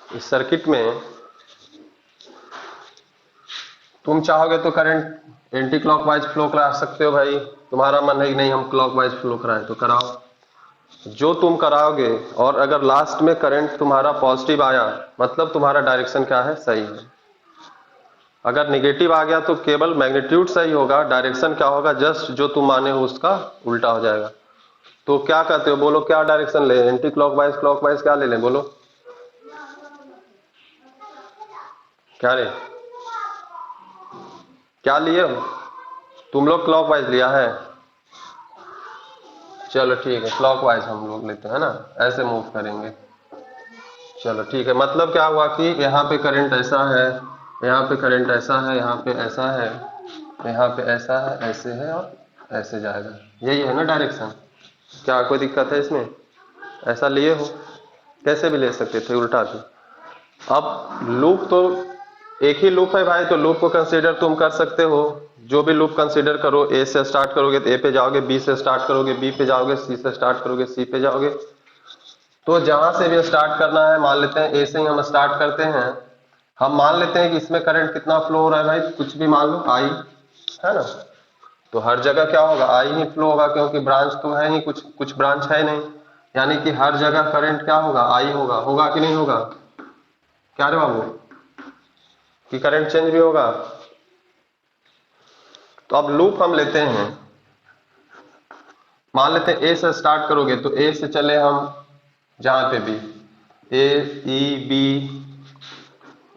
इस सर्किट में तुम चाहोगे तो करंट एंटी क्लॉकवाइज फ्लो करा सकते हो भाई। तुम्हारा मन है कि नहीं हम क्लॉकवाइज फ्लो कराएं तो कराओ, जो तुम कराओगे। और अगर लास्ट में करंट तुम्हारा पॉजिटिव आया मतलब तुम्हारा डायरेक्शन क्या है, सही है। अगर निगेटिव आ गया तो केवल मैग्नीट्यूड सही होगा, डायरेक्शन क्या होगा, जस्ट जो तुम माने हो उसका उल्टा हो जाएगा। तो क्या कहते हो, बोलो क्या डायरेक्शन ले, एंटी क्लॉकवाइज क्लॉकवाइज क्या ले लें, बोलो क्या ले, क्या लिए हो तुम लोग, क्लॉकवाइज लिया है, चलो ठीक है क्लॉकवाइज हम लोग लेते हैं ना, ऐसे मूव करेंगे। चलो ठीक है, मतलब क्या हुआ कि यहाँ पे करंट ऐसा है, यहाँ पे करंट ऐसा है, यहाँ पे ऐसा है, यहाँ पे ऐसा है, ऐसे है और ऐसे जाएगा, यही है ना डायरेक्शन। क्या कोई दिक्कत है इसमें, ऐसा लिए हो, कैसे भी ले सकते थे उल्टा भी। अब लूप तो एक ही लूप है भाई, तो लूप को कंसीडर तुम कर सकते हो, जो भी लूप कंसीडर करो। ए से स्टार्ट करोगे तो ए पे जाओगे, बी से स्टार्ट करोगे बी पे जाओगे, सी से स्टार्ट करोगे सी पे जाओगे। तो जहां से भी स्टार्ट करना है, मान लेते हैं ए से ही हम स्टार्ट करते हैं। हम मान लेते हैं कि इसमें करंट कितना फ्लो हो रहा है भाई, कुछ भी मान लो आई, है ना। तो हर जगह क्या होगा, आई ही फ्लो होगा, क्योंकि ब्रांच तो है ही, कुछ कुछ ब्रांच है नहीं, यानी कि हर जगह करंट क्या होगा, आई होगा। होगा कि नहीं होगा, क्या रे बाबू, कि करंट चेंज भी होगा। तो अब लूप हम लेते हैं, मान लेते हैं ए से स्टार्ट करोगे तो ए से चले हम जहां पे भी, ए ई बी,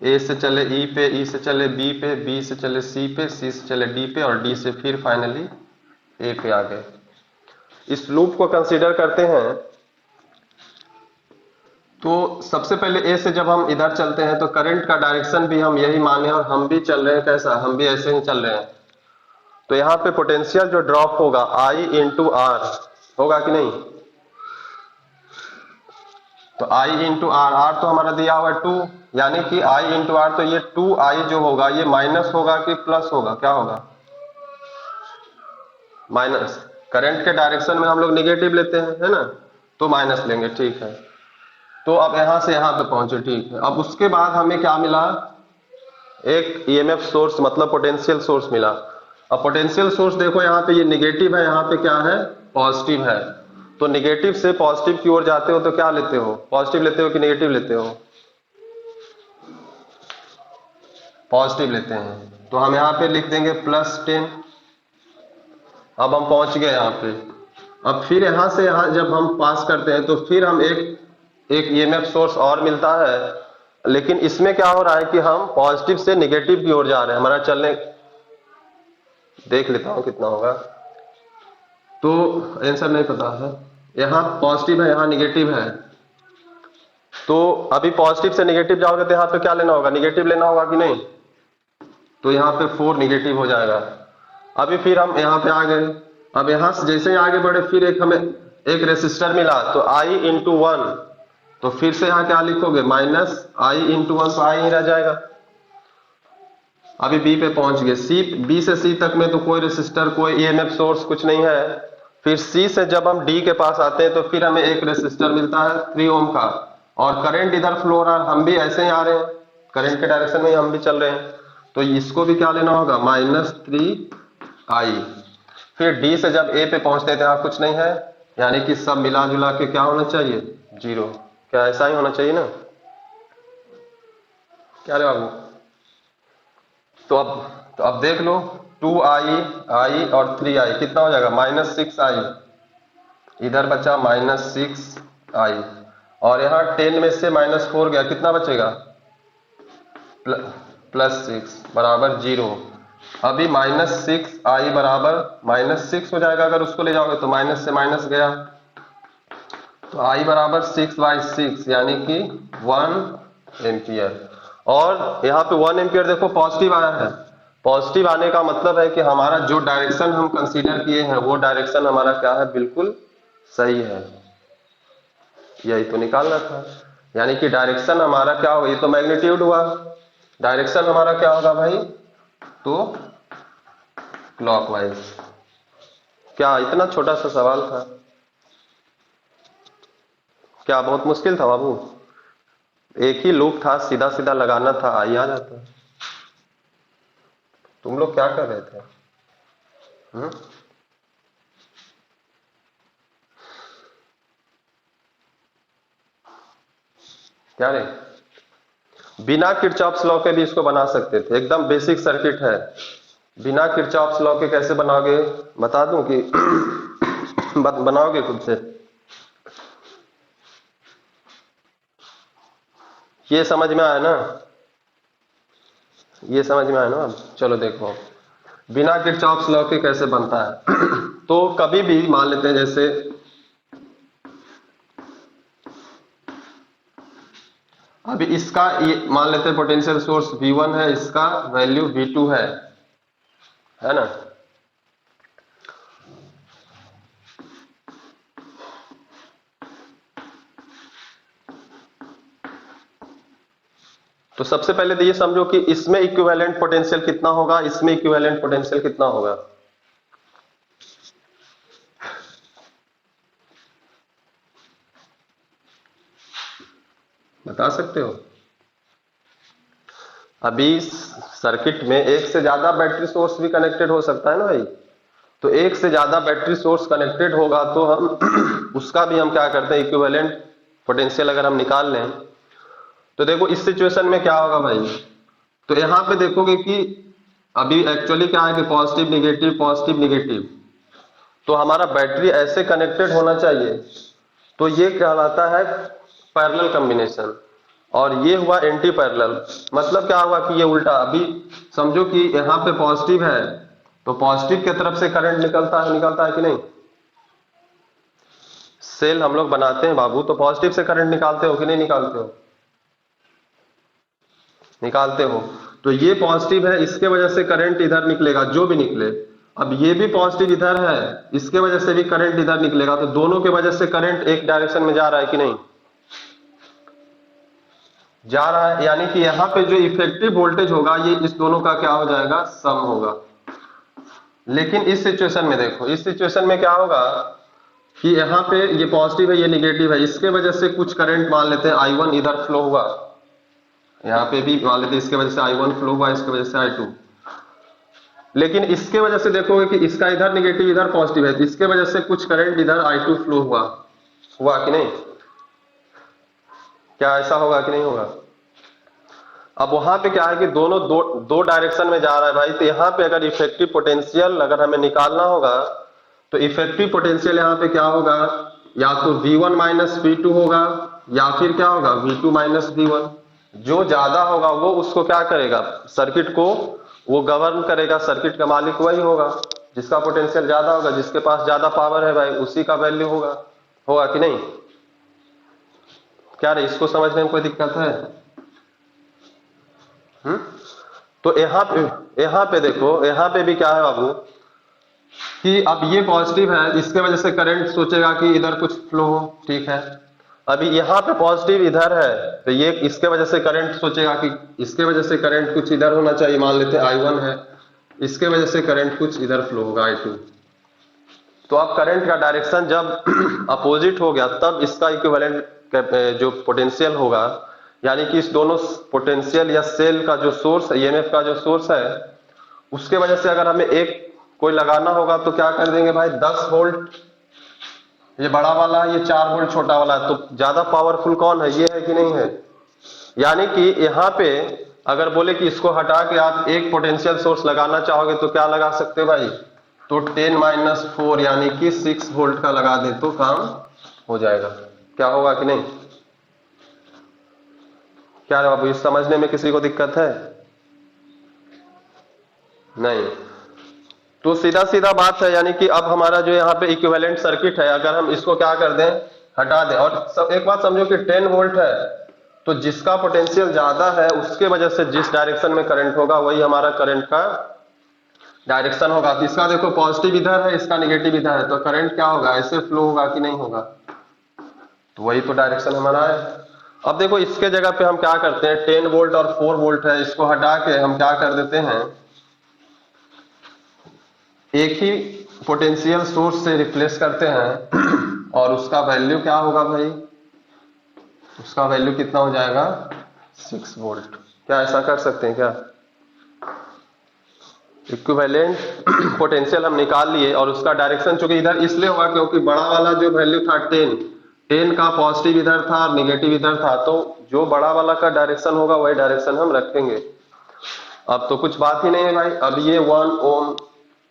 ए से चले ई पे, ई से चले बी पे, बी से चले सी पे, सी से चले डी पे, और डी से फिर फाइनली ए पे आ गए। इस लूप को कंसीडर करते हैं। तो सबसे पहले ए से जब हम इधर चलते हैं तो करंट का डायरेक्शन भी हम यही माने, और हम भी चल रहे हैं कैसा, हम भी ऐसे ही चल रहे हैं। तो यहाँ पे पोटेंशियल जो ड्रॉप होगा आई इंटू आर होगा कि नहीं। तो आई इंटू आर, आर तो हमारा दिया हुआ है 2, यानी कि आई इंटू आर, तो ये 2 आई जो होगा ये माइनस होगा कि प्लस होगा, क्या होगा, माइनस। करंट के डायरेक्शन में हम लोग निगेटिव लेते हैं, है ना, तो माइनस लेंगे, ठीक है। तो अब यहां से यहां पे पहुंचे, ठीक है। अब उसके बाद हमें क्या मिला, एक ईएमएफ सोर्स मतलब पोटेंशियल सोर्स मिला। अब पोटेंशियल सोर्स देखो यहाँ पे ये निगेटिव है, यहाँ पे क्या है, पॉजिटिव है। तो निगेटिव से पॉजिटिव की ओर जाते हो तो क्या लेते हो, पॉजिटिव लेते हो कि निगेटिव लेते हो, पॉजिटिव लेते हैं। तो हम यहाँ पे लिख देंगे +10। अब हम पहुंच गए यहाँ पे। अब फिर यहाँ से यहाँ जब हम पास करते हैं तो फिर हम एक ईएमएफ सोर्स और मिलता है, लेकिन इसमें क्या हो रहा है कि हम पॉजिटिव से निगेटिव की ओर जा रहे हैं, हमारा चलने, देख लेता हूं कितना होगा। तो आंसर नहीं पता है, यहाँ पॉजिटिव है यहाँ निगेटिव है। तो अभी पॉजिटिव से निगेटिव जाओगे तो यहाँ पे क्या लेना होगा, निगेटिव लेना होगा कि नहीं। तो यहाँ पे 4 निगेटिव हो जाएगा। अभी फिर हम यहाँ पे आ गए। अब यहाँ से जैसे ही आगे बढ़े फिर एक हमें एक रेसिस्टर मिला, तो आई इंटू वन, तो फिर से यहाँ क्या लिखोगे, माइनस आई इंटू वन, तो आई ही रह जाएगा। अभी बी पे पहुंच गए, सी, बी से सी तक में तो कोई रेसिस्टर कोई ईएमएफ सोर्स कुछ नहीं है। फिर सी से जब हम डी के पास आते हैं तो फिर हमें एक रेसिस्टर मिलता है 3 ओम का, और करंट इधर फ्लो हो रहा है, हम भी ऐसे ही आ रहे हैं, करंट के डायरेक्शन में हम भी चल रहे हैं। तो इसको भी क्या लेना होगा, -3i। फिर डी से जब ए पे पहुंचते हैं तो यहाँ कुछ नहीं है, यानी कि सब मिला जुला के क्या होना चाहिए, 0। क्या ऐसा ही होना चाहिए ना, क्या रे बाबू। तो अब देख लो, 2i और 3i कितना हो जाएगा, -6i, इधर बचा -6i, और यहाँ 10 में से -4 गया, कितना बचेगा, +6 बराबर 0। अभी -6i बराबर -6 हो जाएगा, अगर उसको ले जाओगे तो माइनस से माइनस गया, तो i बराबर 6/6 यानी कि 1 एम्पियर। और यहाँ पे 1 एम्पियर देखो पॉजिटिव आया है। पॉजिटिव आने का मतलब है कि हमारा जो डायरेक्शन हम कंसीडर किए हैं वो डायरेक्शन हमारा क्या है, बिल्कुल सही है। यही तो निकालना था, यानी कि डायरेक्शन हमारा क्या होगा, ये तो मैग्नीट्यूड हुआ, डायरेक्शन हमारा क्या होगा भाई, तो क्लॉकवाइज। क्या इतना छोटा सा सवाल था, क्या बहुत मुश्किल था बाबू। एक ही लूप था, सीधा सीधा लगाना था, आई आ जाता। तुम लोग क्या कर रहे थे? हम्म? क्या रे? बिना किरचॉफ्स लॉ के भी इसको बना सकते थे, एकदम बेसिक सर्किट है। बिना किरचॉफ्स लॉ के कैसे बनाओगे, बता दूं कि बनाओगे खुद से? ये समझ में आया ना? ये समझ में आया ना? अब चलो देखो, बिना किरचॉफ्स लॉ के कैसे बनता है। तो कभी भी मान लेते हैं, जैसे अभी इसका ये मान लेते हैं पोटेंशियल सोर्स V1 है, इसका वैल्यू V2 है ना? तो सबसे पहले तो ये समझो कि इसमें इक्विवेलेंट पोटेंशियल कितना होगा, इसमें इक्विवेलेंट पोटेंशियल कितना होगा। बता सकते हो? अभी सर्किट में एक से ज्यादा बैटरी सोर्स भी कनेक्टेड हो सकता है ना भाई। तो एक से ज्यादा बैटरी सोर्स कनेक्टेड होगा तो हम उसका भी हम क्या करते हैं, इक्विवेलेंट पोटेंशियल अगर हम निकाल लें तो देखो इस सिचुएशन में क्या होगा भाई। तो यहां पे देखोगे कि अभी एक्चुअली क्या है कि पॉजिटिव निगेटिव पॉजिटिव निगेटिव, तो हमारा बैटरी ऐसे कनेक्टेड होना चाहिए। तो ये कहलाता है पैरेलल कॉम्बिनेशन, और ये हुआ एंटी पैरेलल। मतलब क्या हुआ कि ये उल्टा। अभी समझो कि यहाँ पे पॉजिटिव है तो पॉजिटिव की तरफ से करंट निकलता है कि नहीं? सेल हम लोग बनाते हैं बाबू, तो पॉजिटिव से करंट निकालते हो कि नहीं निकालते हो? निकालते हो। तो ये पॉजिटिव है, इसके वजह से करंट इधर निकलेगा, जो भी निकले। अब ये भी पॉजिटिव इधर है, इसके वजह से भी करंट इधर निकलेगा, तो दोनों के वजह से करंट एक डायरेक्शन में जा रहा है कि नहीं? जा रहा है। यानी कि यहाँ पे जो इफेक्टिव वोल्टेज होगा ये इस दोनों का क्या हो जाएगा, सम होगा। लेकिन इस सिचुएशन में देखो, इस सिचुएशन में क्या होगा कि यहाँ पे ये पॉजिटिव है ये निगेटिव है, इसके वजह से कुछ करंट मान लेते हैं I1 इधर फ्लो हुआ, यहाँ पे भी मान लेते हैं इसके वजह से I1 फ्लो हुआ, इसके वजह से I2। लेकिन इसके वजह से देखोगे कि इसका इधर निगेटिव इधर पॉजिटिव है, तो इसके वजह से कुछ करंट इधर I2 फ्लो हुआ कि नहीं? क्या ऐसा होगा कि नहीं होगा? अब वहां पे क्या है कि दोनों दो डायरेक्शन में जा रहा है भाई। तो यहाँ पे अगर इफेक्टिव पोटेंशियल अगर हमें निकालना होगा तो इफेक्टिव पोटेंशियल यहाँ पे क्या होगा, या तो V1 माइनस V2 होगा, या फिर क्या होगा V2 माइनस V1। जो ज्यादा होगा वो उसको क्या करेगा, सर्किट को वो गवर्न करेगा। सर्किट का मालिक वही होगा जिसका पोटेंशियल ज्यादा होगा, जिसके पास ज्यादा पावर है भाई उसी का वैल्यू होगा। होगा कि नहीं? क्या रे, इसको समझने में कोई दिक्कत है? हम्म? तो यहाँ पे देखो, यहाँ पे भी क्या है बाबू कि अब ये पॉजिटिव है, इसके वजह से करंट सोचेगा कि इधर कुछ फ्लो हो, ठीक है। अभी यहाँ पे पॉजिटिव इधर है तो ये इसके वजह से करंट सोचेगा कि इसके वजह से करंट कुछ इधर होना चाहिए, मान लेते हैं I1 है, इसके वजह से करंट कुछ इधर फ्लो होगा I2। तो अब करंट का डायरेक्शन जब अपोजिट हो गया तब इसका इक्विवेलेंट जो पोटेंशियल होगा, यानी कि इस दोनों पोटेंशियल या सेल का जो सोर्स है, EMF का जो सोर्स है, उसके वजह से अगर हमें एक कोई लगाना होगा तो क्या कर देंगे भाई, 10 वोल्ट ये बड़ा वाला, ये 4 वोल्ट छोटा वाला है। तो ज्यादा पावरफुल कौन है, ये है कि नहीं है? यानी कि यहाँ पे अगर बोले कि इसको हटा के आप एक पोटेंशियल सोर्स लगाना चाहोगे तो क्या लगा सकते हो भाई, तो 10 माइनस 4 यानी कि 6 वोल्ट का लगा दे तो काम हो जाएगा। क्या होगा कि नहीं? क्या बाबू, इस समझने में किसी को दिक्कत है? नहीं। तो सीधा सीधा बात है, यानी कि अब हमारा जो यहाँ पे इक्विवेलेंट सर्किट है, अगर हम इसको क्या कर दें, हटा दें। और सब एक बात समझो कि 10 वोल्ट है तो जिसका पोटेंशियल ज्यादा है उसके वजह से जिस डायरेक्शन में करंट होगा वही हमारा करंट का डायरेक्शन होगा। तो इसका देखो पॉजिटिव इधर है, इसका निगेटिव इधर है, तो करंट क्या होगा, ऐसे फ्लो होगा कि नहीं होगा? तो वही तो डायरेक्शन हमारा है। अब देखो इसके जगह पे हम क्या करते हैं, 10 वोल्ट और 4 वोल्ट है, इसको हटा के हम क्या कर देते हैं, एक ही पोटेंशियल सोर्स से रिप्लेस करते हैं और उसका वैल्यू क्या होगा भाई, उसका वैल्यू कितना हो जाएगा 6 वोल्ट। क्या ऐसा कर सकते हैं क्या? इक्विवेलेंट पोटेंशियल हम निकाल लिए और उसका डायरेक्शन चूंकि इधर इसलिए हुआ क्योंकि बड़ा वाला जो वैल्यू था 10 का पॉजिटिव इधर था और निगेटिव इधर था, तो जो बड़ा वाला का डायरेक्शन होगा वही डायरेक्शन हम रखेंगे। अब तो कुछ बात ही नहीं है भाई। अब ये 1 ओम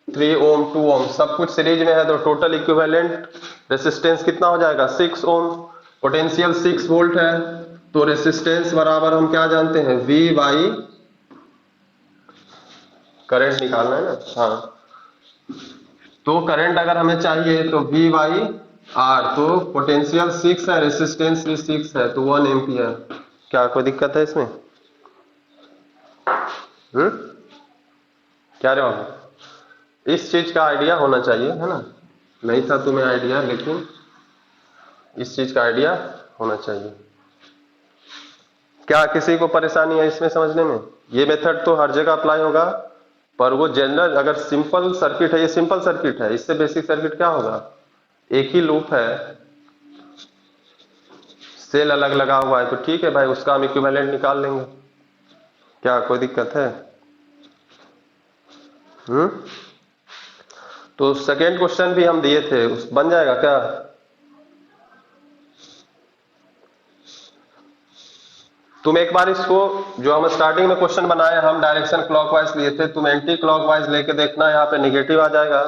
3 ओम 2 ओम सब कुछ सीरीज में है, तो टोटल इक्विवेलेंट रेसिस्टेंस कितना हो जाएगा 6 ओम। पोटेंशियल 6 वोल्ट है, तो रेसिस्टेंस बराबर हम क्या जानते हैं V बाई करंट निकालना है ना। हाँ, तो करंट अगर हमें चाहिए तो V बाई R, तो पोटेंशियल 6 है, रेसिस्टेंस भी 6 है, तो 1 एम्पियर। क्या कोई दिक्कत है इसमें? क्या रे बाबू, इस चीज का आइडिया होना चाहिए है ना। नहीं था तुम्हें आइडिया, लेकिन इस चीज का आइडिया होना चाहिए। क्या किसी को परेशानी है इसमें समझने में? ये मेथड तो हर जगह अप्लाई होगा, पर वो जनरल अगर सिंपल सर्किट है, ये सिंपल सर्किट है, इससे बेसिक सर्किट क्या होगा? एक ही लूप है, सेल अलग लगा हुआ है, तो ठीक है भाई, उसका हम इक्विवेलेंट निकाल लेंगे। क्या कोई दिक्कत है? हम्म तो सेकेंड क्वेश्चन भी हम दिए थे, उस बन जाएगा क्या? तुम एक बार इसको, जो हम स्टार्टिंग में क्वेश्चन बनाए हम डायरेक्शन क्लॉकवाइज लिए थे, तुम एंटी क्लॉकवाइज लेके देखना, यहाँ पे निगेटिव आ जाएगा।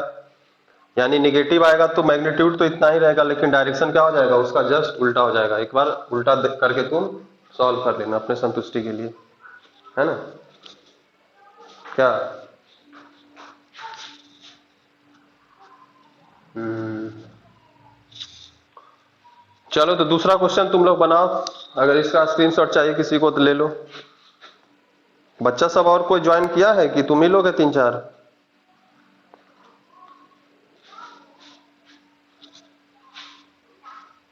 यानी निगेटिव आएगा तो मैग्नीट्यूड तो इतना ही रहेगा, लेकिन डायरेक्शन क्या हो जाएगा उसका जस्ट उल्टा हो जाएगा। एक बार उल्टा करके तुम सॉल्व कर लेना अपने संतुष्टि के लिए, है ना। क्या हम्म चलो, तो दूसरा क्वेश्चन तुम लोग बनाओ। अगर इसका स्क्रीनशॉट चाहिए किसी को तो ले लो। बच्चा सब और कोई ज्वाइन किया है कि तुम ही लोग 3-4?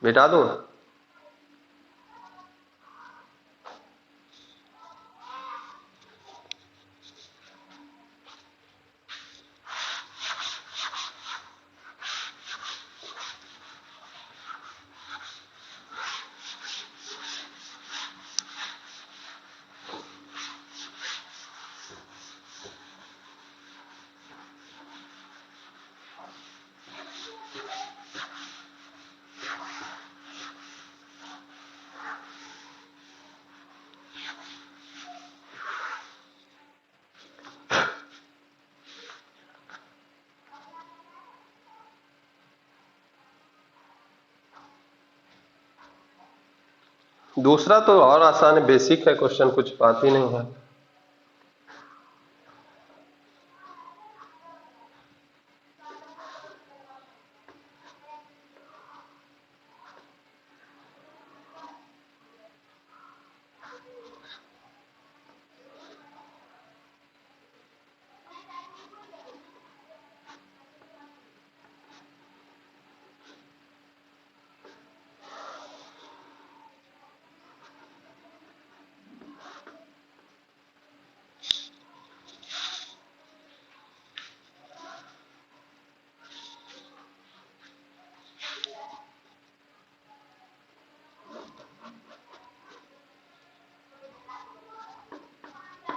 मिटा दूं? 2 तो और आसान है, बेसिक है क्वेश्चन, कुछ बात ही नहीं है।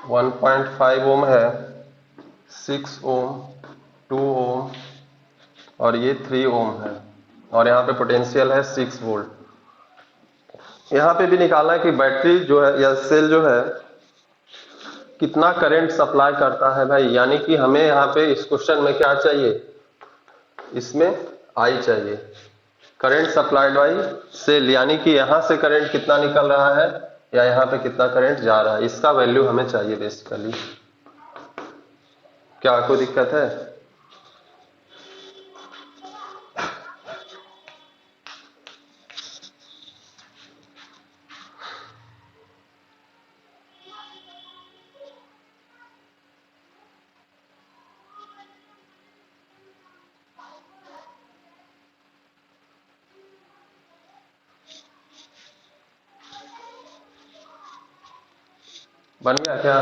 1.5 ओम है, 6 ओम, 2 ओम और ये 3 ओम है, और यहाँ पे पोटेंशियल है 6 वोल्ट। यहाँ पे भी निकालना है कि बैटरी जो है या सेल जो है कितना करंट सप्लाई करता है भाई। यानी कि हमें यहाँ पे इस क्वेश्चन में क्या चाहिए, इसमें आई चाहिए, करंट सप्लाइड बाई सेल, यानी कि यहां से करंट कितना निकल रहा है या यहाँ पे कितना करंट जा रहा है, इसका वैल्यू हमें चाहिए बेसिकली। क्या कोई दिक्कत है? बन गया क्या?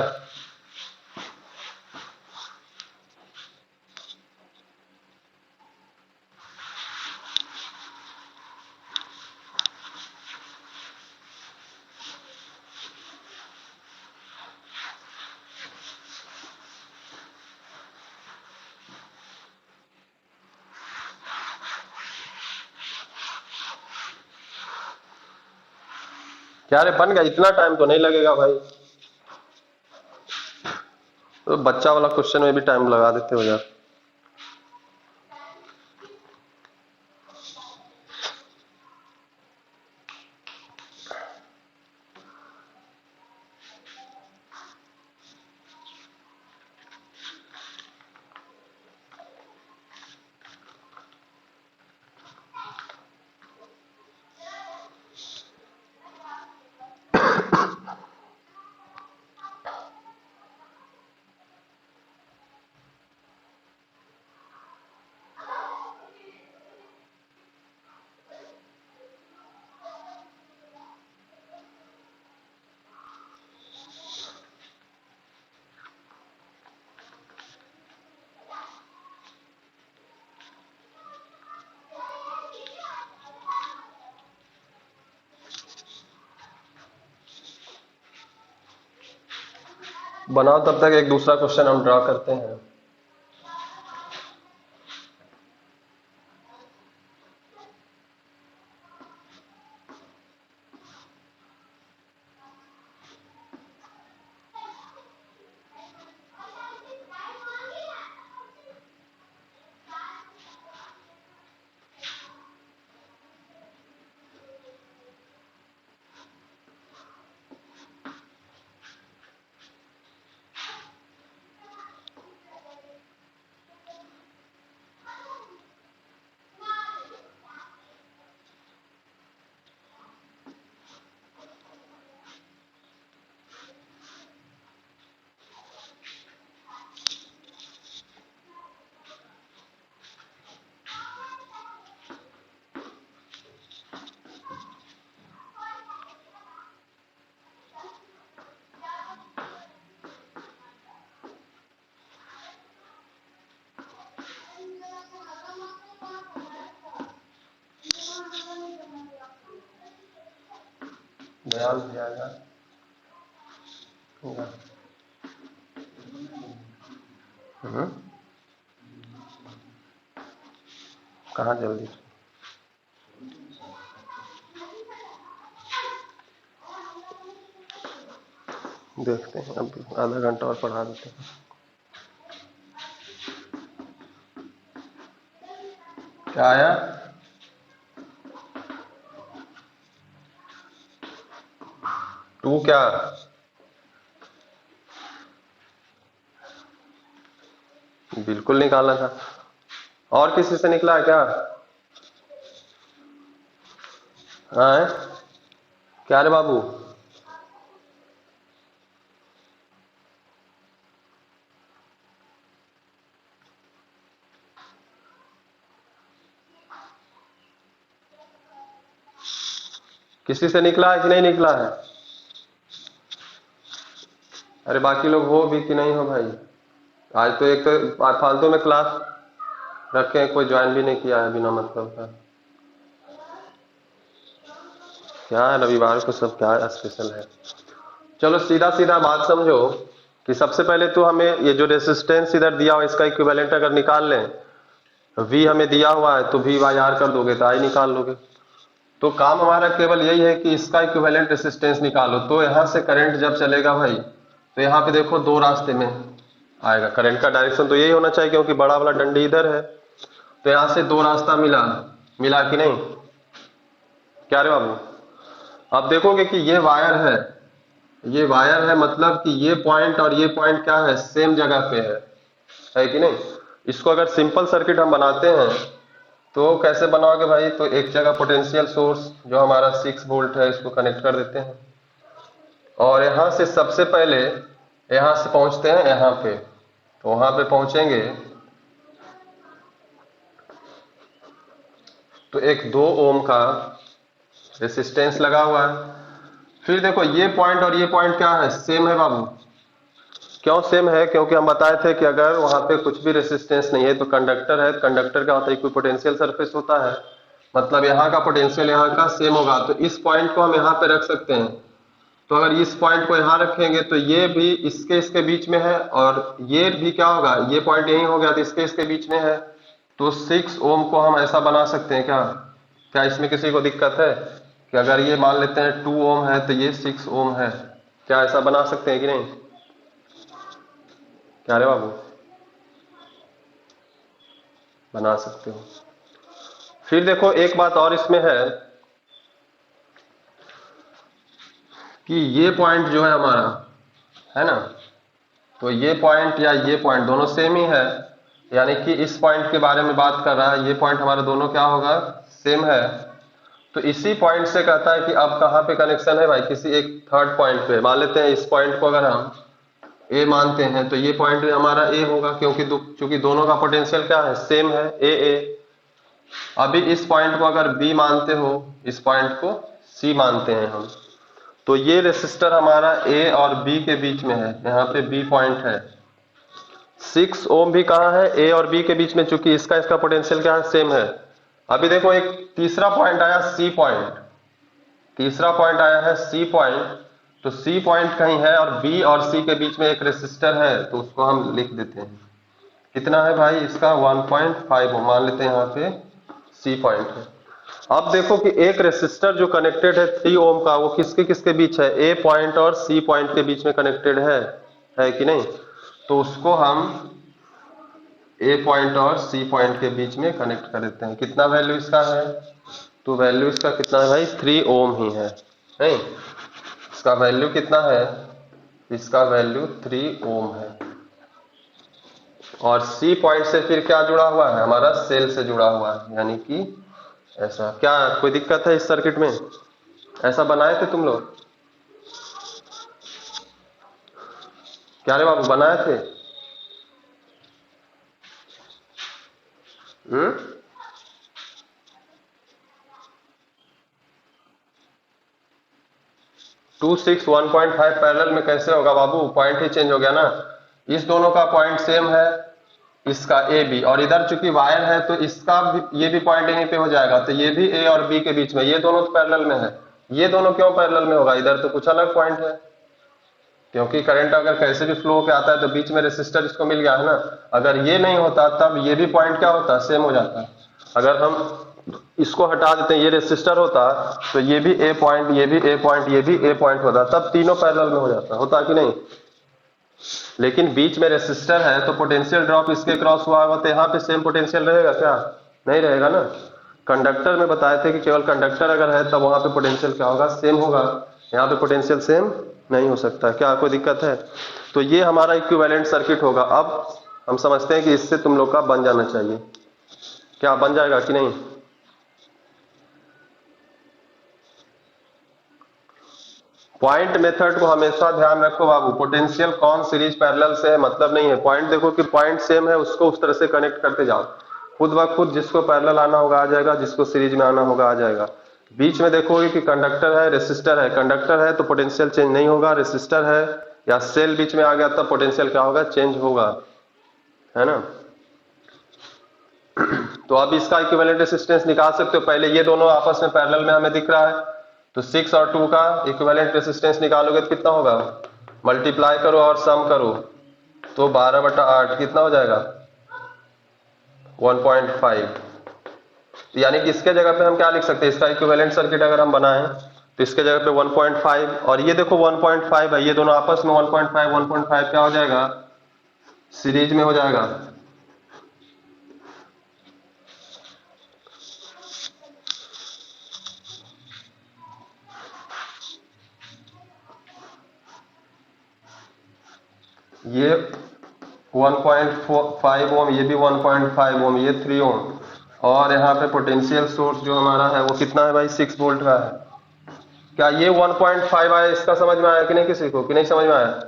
क्या रे बन गया? इतना टाइम तो नहीं लगेगा भाई। तो बच्चा वाला क्वेश्चन में भी टाइम लगा देते हो यार। बनाओ, तब तक एक दूसरा क्वेश्चन हम ड्रा करते हैं। ध्यान दिया जाए। कहाँ जल्दी? देखते हैं, अब आधा घंटा और पढ़ा देते हैं। क्या आया? टू क्या? बिल्कुल निकालना था। और किसी से निकला है क्या? हाँ, क्या रे बाबू? किसी से निकला है कि नहीं निकला है? अरे बाकी लोग हो भी कि नहीं हो भाई? आज तो एक तो फालतू में क्लास रखे हैं, कोई ज्वाइन भी नहीं किया है बिना मतलब का। क्या है, रविवार को सब क्या स्पेशल है? चलो सीधा सीधा बात समझो कि सबसे पहले तो हमें ये जो रेसिस्टेंस इधर दिया हुआ इसका इक्विवेलेंट अगर निकाल लें, वी हमें दिया हुआ है तो वी बाई आर कर दोगे तो आई निकाल लोगे। तो काम हमारा केवल यही है कि इसका इक्विवेलेंट रेसिस्टेंस निकालो। तो यहाँ से करंट जब चलेगा भाई, तो यहाँ पे देखो दो रास्ते में आएगा। करंट का डायरेक्शन तो यही होना चाहिए क्योंकि बड़ा वाला डंडी इधर है। तो यहाँ से दो रास्ता मिला, मिला कि नहीं? क्या रे बाबू? अब देखोगे कि ये वायर है, ये वायर है, मतलब कि ये पॉइंट और ये पॉइंट क्या है, सेम जगह पे है कि नहीं? इसको अगर सिंपल सर्किट हम बनाते हैं तो कैसे बनाओगे भाई? तो एक जगह पोटेंशियल सोर्स जो हमारा 6 वोल्ट है इसको कनेक्ट कर देते हैं, और यहां से सबसे पहले यहां से पहुंचते हैं यहां पे। तो वहां पे पहुंचेंगे तो एक 2 ओम का रेसिस्टेंस लगा हुआ है। फिर देखो ये पॉइंट और ये पॉइंट क्या है, सेम है बाबू। क्यों सेम है? क्योंकि हम बताए थे कि अगर वहां पे कुछ भी रेसिस्टेंस नहीं है तो कंडक्टर है, कंडक्टर का होता है कोई पोटेंशियल सरफेस होता है, मतलब यहाँ का पोटेंशियल यहाँ का सेम होगा। तो इस पॉइंट को हम यहाँ पे रख सकते हैं। तो अगर इस पॉइंट को यहाँ रखेंगे तो ये भी इसके इसके बीच में है, और ये भी क्या होगा, ये पॉइंट यही हो गया तो इसके इसके बीच में है। तो 6 ओम को हम ऐसा बना सकते हैं क्या? क्या इसमें किसी को दिक्कत है? कि अगर ये मान लेते हैं 2 ओम है तो ये 6 ओम है। क्या ऐसा बना सकते हैं कि नहीं? क्या रे बाबू, बना सकते हो। फिर देखो एक बात और इसमें कि ये पॉइंट जो है हमारा, है ना, तो ये पॉइंट या ये पॉइंट दोनों सेम ही है, यानी कि इस पॉइंट के बारे में बात कर रहा है, ये पॉइंट हमारा दोनों क्या होगा, सेम है। तो इसी पॉइंट से कहता है कि अब कहाँ पे कनेक्शन है भाई, किसी एक थर्ड पॉइंट पे। मान लेते हैं इस पॉइंट को अगर हम ए मानते हैं तो ये पॉइंट भी हमारा ए होगा, क्योंकि चूंकि दोनों का पोटेंशियल क्या है, सेम है, ए ए। अभी इस पॉइंट को अगर बी मानते हो, इस पॉइंट को सी मानते हैं हम, तो ये रेसिस्टर हमारा ए और बी के बीच में है, यहाँ पे बी पॉइंट है। 6 ओम भी कहाँ है, ए और बी के बीच में, चूंकि इसका पोटेंशियल क्या है, सेम है। अभी देखो एक तीसरा पॉइंट आया, सी पॉइंट, तीसरा पॉइंट आया है सी पॉइंट। तो सी पॉइंट कहीं है और बी और सी के बीच में एक रेसिस्टर है, तो उसको हम लिख देते हैं। कितना है भाई इसका, 1.5 ओम मान लेते हैं, यहाँ पे सी पॉइंट है। अब देखो कि एक रेसिस्टर जो कनेक्टेड है 3 ओम का, वो किसके किसके बीच है, ए पॉइंट और सी पॉइंट के बीच में कनेक्टेड है कि नहीं? तो उसको हम ए पॉइंट और सी पॉइंट के बीच में कनेक्ट कर देते हैं। कितना वैल्यू इसका है, तो वैल्यू इसका कितना है भाई, 3 ओम ही है, नहीं? इसका वैल्यू कितना है, इसका वैल्यू 3 ओम है। और सी पॉइंट से फिर क्या जुड़ा हुआ है, हमारा सेल से जुड़ा हुआ है, यानी कि ऐसा। क्या कोई दिक्कत है इस सर्किट में? ऐसा बनाए थे तुम लोग? क्या रे बाबू, बनाए थे? 2 6 1.5 पैरेलल में कैसे होगा बाबू, पॉइंट ही चेंज हो गया ना। इस दोनों का पॉइंट सेम है, इसका ए बी, और इधर चूंकि वायर है तो इसका भी, ये भी पॉइंट यहीं पे हो जाएगा, तो ये भी ए और बी के बीच में, ये दोनों तो पैरेलल में है। ये दोनों क्यों पैरेलल में होगा, इधर तो कुछ अलग पॉइंट है, क्योंकि करंट अगर कैसे भी फ्लो होकर आता है तो बीच में रेसिस्टर इसको मिल गया है ना। अगर ये नहीं होता तब ये भी पॉइंट क्या होता, सेम हो जाता। अगर हम इसको हटा देते हैं, ये रेसिस्टर होता, तो ये भी ए पॉइंट, ये भी ए पॉइंट, ये भी ए पॉइंट होता, तब तीनों पैरेलल में हो जाता, होता कि नहीं? लेकिन बीच में रेसिस्टर है तो पोटेंशियल ड्रॉप इसके क्रॉस हुआ होगा, तो यहाँ पे सेम पोटेंशियल रहेगा क्या, नहीं रहेगा ना। कंडक्टर में बताए थे कि केवल कंडक्टर अगर है तब वहां पे पोटेंशियल क्या होगा, सेम होगा। यहाँ पे पोटेंशियल सेम नहीं हो सकता। क्या कोई दिक्कत है? तो ये हमारा इक्विवेलेंट सर्किट होगा। अब हम समझते हैं कि इससे तुम लोग का बन जाना चाहिए। क्या बन जाएगा कि नहीं? पॉइंट मेथड को हमेशा ध्यान रखो बाबू, पोटेंशियल कौन सीरीज पैरेलल से है मतलब नहीं है। पॉइंट देखो कि पॉइंट सेम है, उसको उस तरह से कनेक्ट करते जाओ, खुद ब खुद जिसको पैरेलल आना होगा आ जाएगा, जिसको सीरीज में आना होगा आ जाएगा। बीच में देखोगे कि कंडक्टर है, रेसिस्टर है। कंडक्टर है तो पोटेंशियल चेंज नहीं होगा, रेसिस्टर है या सेल बीच में आ गया तब पोटेंशियल क्या होगा, चेंज होगा, है ना। तो अब इसका इक्विवेलेंट रेसिस्टेंस निकाल सकते हो। पहले ये दोनों आपस में पैरेलल में हमें दिख रहा है, तो 6 और 2 का इक्विवेलेंट रेसिस्टेंस निकालोगे तो कितना होगा, मल्टीप्लाई करो और सम करो, तो 12/8 कितना हो जाएगा, 1.5। यानी कि इसके जगह पे हम क्या लिख सकते हैं, इसका इक्विवेलेंट सर्किट अगर हम बनाएं तो इसके जगह पे 1.5, और ये देखो 1.5 है, ये दोनों आपस में 1.5 क्या हो जाएगा, सीरीज में हो जाएगा। ये 1.5 ओम, ये भी 1.5 ओम, ये 3 ओम, और यहाँ पे पोटेंशियल सोर्स जो हमारा है वो कितना है भाई, 6 वोल्ट का है। क्या ये 1.5 आया, इसका समझ में आया कि नहीं किसी को, कि नहीं समझ में आया?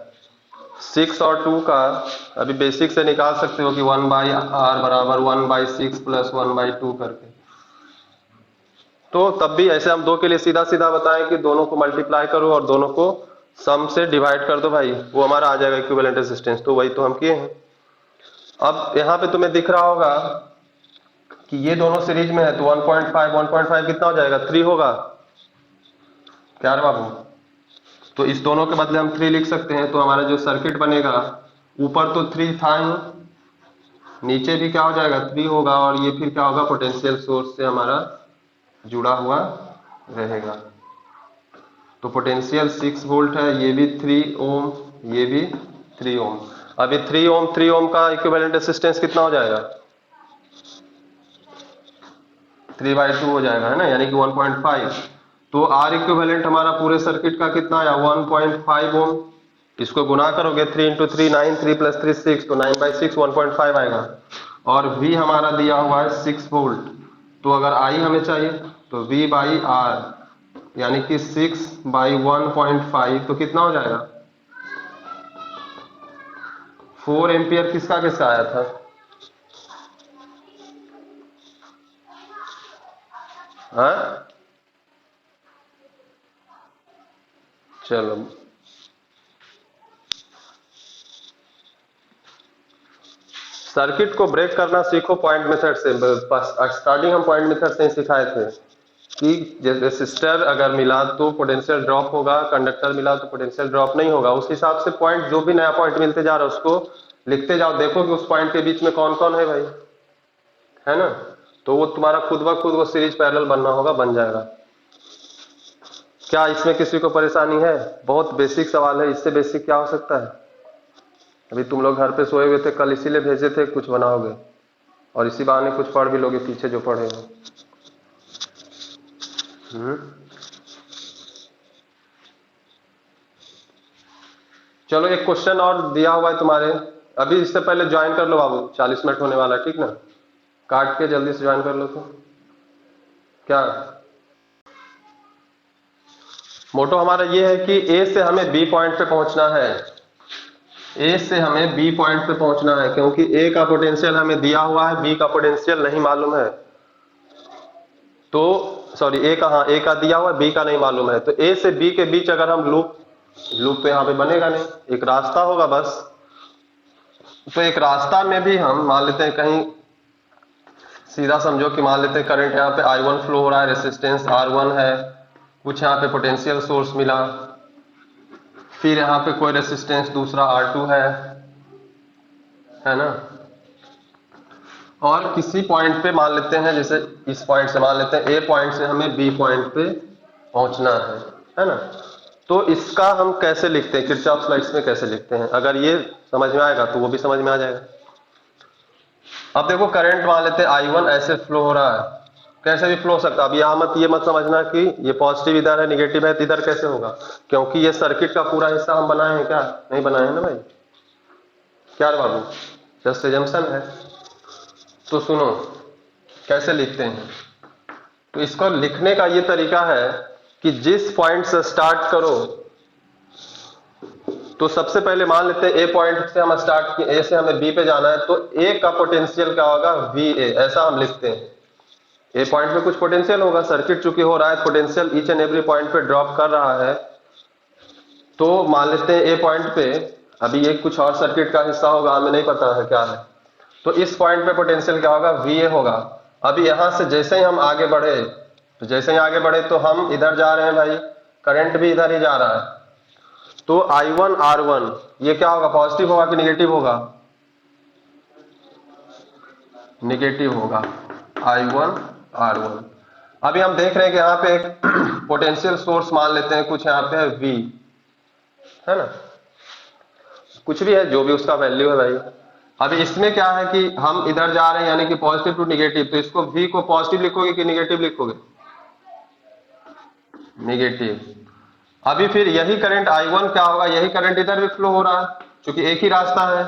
6 और 2 का अभी बेसिक से निकाल सकते हो कि 1/r बराबर 1/6 प्लस 1/2 करके। तो तब भी ऐसे हम दो के लिए सीधा सीधा बताएं कि दोनों को मल्टीप्लाई करो और दोनों को सम से डिवाइड कर दो भाई, वो हमारा आ जाएगा इक्विवेलेंट रेजिस्टेंस। तो वही तो हम किए हैं। अब यहाँ पे तुम्हें दिख रहा होगा कि ये दोनों सीरीज में है, तो 1.5 कितना हो जाएगा, 3 होगा। क्या रे बाबू, तो इस दोनों के बदले हम 3 लिख सकते हैं। तो हमारा जो सर्किट बनेगा, ऊपर तो 3 था ही, नीचे भी क्या हो जाएगा, 3 होगा, और ये फिर क्या होगा, पोटेंशियल सोर्स से हमारा जुड़ा हुआ रहेगा। तो पोटेंशियल 6 वोल्ट है, ये भी 3 ओम, ये भी 3 ओम। अब ये 3 ओम का इक्विवेलेंट रेसिस्टेंस कितना हो जाएगा? 3/2 हो जाएगा, है ना, यानी कि 1.5। तो आर इक्विवेलेंट हमारा पूरे सर्किट का कितना आया? 1.5 ओम। इसको गुना करोगे 3 × 3 9, 3 + 3 6, तो 9/6 1.5 आएगा। और V हमारा दिया हुआ है 6 वोल्ट। तो अगर I हमें चाहिए तो V/R यानी कि 6/1.5, तो कितना हो जाएगा? 4 एम्पियर किसका किसका आया था? हाँ चलो, सर्किट को ब्रेक करना सीखो पॉइंट मेथड से। स्टार्टिंग हम पॉइंट मेथड से ही सिखाए थे कि रेसिस्टर अगर मिला तो पोटेंशियल ड्रॉप होगा, कंडक्टर मिला तो पोटेंशियल ड्रॉप नहीं होगा। उस हिसाब से पॉइंट, जो भी नया पॉइंट मिलते जा रहा है उसको लिखते जाओ। देखो कि उस पॉइंट के बीच में कौन कौन है भाई, है ना। तो वो तुम्हारा खुद ब खुद वो सीरीज पैरेलल बनना होगा, बन जाएगा। क्या इसमें किसी को परेशानी है? बहुत बेसिक सवाल है, इससे बेसिक क्या हो सकता है? अभी तुम लोग घर पे सोए हुए थे, कल इसीलिए भेजे थे कुछ बनाओगे, और इसी बहाने कुछ पढ़ भी लोगे पीछे जो पढ़े हो। चलो एक क्वेश्चन और दिया हुआ है तुम्हारे, अभी इससे पहले ज्वाइन कर लो बाबू, 40 मिनट होने वाला है, ठीक ना। काट के जल्दी से ज्वाइन कर लो। तो क्या मोटो हमारा ये है कि ए से हमें बी पॉइंट पे पहुंचना है। ए से हमें बी पॉइंट पे पहुंचना है, क्योंकि ए का पोटेंशियल हमें दिया हुआ है, बी का पोटेंशियल नहीं मालूम है। तो सॉरी, ए का, हाँ ए का दिया हुआ है, बी का नहीं मालूम है। तो ए से बी के बीच अगर हम लूप तो यहाँ पे बनेगा नहीं, एक रास्ता होगा बस। तो एक रास्ता में भी हम मान लेते हैं, कहीं सीधा समझो कि मान लेते हैं करंट यहाँ पे I1 फ्लो हो रहा है, रेसिस्टेंस R1 है, कुछ यहाँ पे पोटेंशियल सोर्स मिला, फिर यहाँ पे कोई रेसिस्टेंस दूसरा R2 है ना। और किसी पॉइंट पे मान लेते हैं, जैसे इस पॉइंट से मान लेते हैं, ए पॉइंट से हमें बी पॉइंट पे पहुंचना है ना। तो इसका हम कैसे लिखते हैं, किरचॉफ लॉ में कैसे लिखते हैं? अगर ये समझ में आएगा तो वो भी समझ में आ जाएगा। अब देखो करंट मान लेते हैं I1 ऐसे फ्लो हो रहा है, कैसे भी फ्लो हो सकता है। अब यहाँ ये मत समझना कि ये पॉजिटिव इधर है निगेटिव है तो इधर कैसे होगा, क्योंकि ये सर्किट का पूरा हिस्सा हम बनाए हैं क्या? नहीं बनाए हैं ना भाई, क्या रे बाबू, जस्ट एजम्पशन है। तो सुनो कैसे लिखते हैं। तो इसको लिखने का ये तरीका है कि जिस पॉइंट से स्टार्ट करो, तो सबसे पहले मान लेते हैं ए पॉइंट से हम स्टार्ट किए, ए से हमें बी पे जाना है, तो ए का पोटेंशियल क्या होगा? VA, ऐसा हम लिखते हैं। ए पॉइंट पे कुछ पोटेंशियल होगा, सर्किट चूंकि हो रहा है, potential each and every point पे ड्रॉप कर रहा है। तो मान लेते हैं ए पॉइंट पे, अभी ये कुछ और सर्किट का हिस्सा होगा, हमें नहीं पता है क्या है। तो इस पॉइंट पे पोटेंशियल क्या होगा? VA होगा। अभी यहां से जैसे ही हम आगे बढ़े, तो हम इधर जा रहे हैं भाई, करंट भी इधर ही जा रहा है। तो I1 R1 ये क्या होगा? पॉजिटिव होगा कि निगेटिव होगा? निगेटिव होगा, I1 R1। अभी हम देख रहे हैं कि यहाँ पे एक पोटेंशियल सोर्स मान लेते हैं, कुछ यहाँ पे है V, है ना, कुछ भी है, जो भी उसका वैल्यू है भाई। अभी इसमें क्या है कि हम इधर जा रहे हैं, यानी कि पॉजिटिव टू निगेटिव, तो इसको V को पॉजिटिव लिखोगे कि निगेटिव लिखोगे? निगेटिव। अभी फिर यही करंट I1 क्या होगा? यही करंट इधर भी फ्लो हो रहा है, क्योंकि एक ही रास्ता है।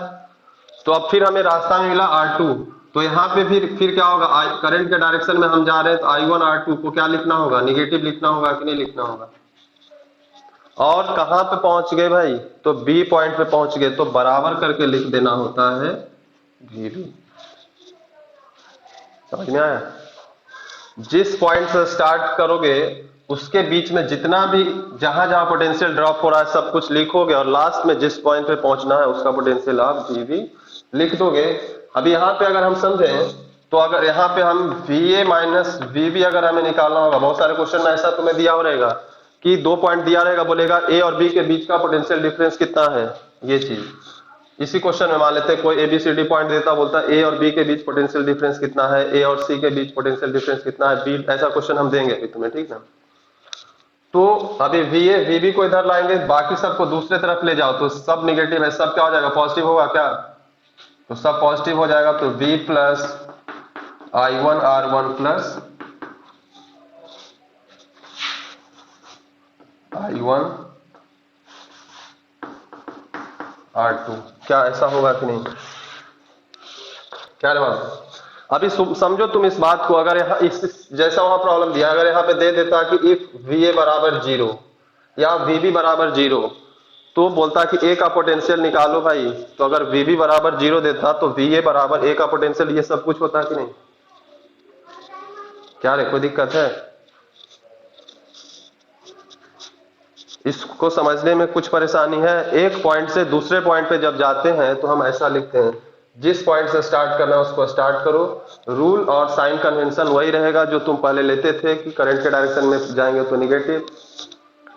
तो अब फिर हमें रास्ता में मिला R2, तो यहाँ पे फिर क्या होगा? करंट के डायरेक्शन में हम जा रहे हैं, तो I1 R2 को क्या लिखना होगा? निगेटिव लिखना होगा कि नहीं लिखना होगा? और कहां पे पहुंच गए भाई? तो बी पॉइंट पे पहुंच गए, तो बराबर करके लिख देना होता है VB। समझ में आया? जिस पॉइंट से स्टार्ट करोगे उसके बीच में जितना भी, जहां जहां पोटेंशियल ड्रॉप हो रहा है सब कुछ लिखोगे, और लास्ट में जिस पॉइंट पे पहुंचना है उसका पोटेंशियल आप VB लिख दोगे। अभी यहाँ पे अगर हम समझें, तो अगर यहाँ पे हम VA माइनस VB अगर हमें निकालना होगा, बहुत सारे क्वेश्चन में ऐसा तुम्हें दिया रहेगा कि 2 पॉइंट दिया रहेगा, बोलेगा A और B के बीच का पोटेंशियल डिफरेंस कितना है, ये चीज। इसी क्वेश्चन में मान लेते हैं कोई ABCD पॉइंट देता, बोलता है A और B के बीच पोटेंशियल डिफरेंस कितना है, A और C के बीच पोटेंशियल डिफरेंस कितना है, B, ऐसा क्वेश्चन हम देंगे अभी तुम्हें, ठीक ना। तो अभी VA VB को इधर लाएंगे, बाकी सबको दूसरे तरफ ले जाओ तो सब निगेटिव है, सब क्या हो जाएगा, पॉजिटिव होगा क्या, तो सब पॉजिटिव हो जाएगा। तो V plus I1R1 plus I1R2, क्या ऐसा होगा कि नहीं, क्या रे बाबू। अभी समझो तुम इस बात को, अगर यहाँ इस जैसा वहां प्रॉब्लम दिया, अगर यहाँ पे दे देता कि इफ VA बराबर 0 या VB बराबर 0, तो बोलता कि A का पोटेंशियल निकालो भाई, तो अगर VB बराबर 0 देता तो VA बराबर A का पोटेंशियल, ये सब कुछ होता कि नहीं, क्या रे कोई दिक्कत है, इसको समझने में कुछ परेशानी है। एक पॉइंट से दूसरे पॉइंट पे जब जाते हैं तो हम ऐसा लिखते हैं, जिस पॉइंट से स्टार्ट करना है उसको स्टार्ट करो, रूल और साइन कन्वेंशन वही रहेगा जो तुम पहले लेते थे कि करंट के डायरेक्शन में जाएंगे तो निगेटिव,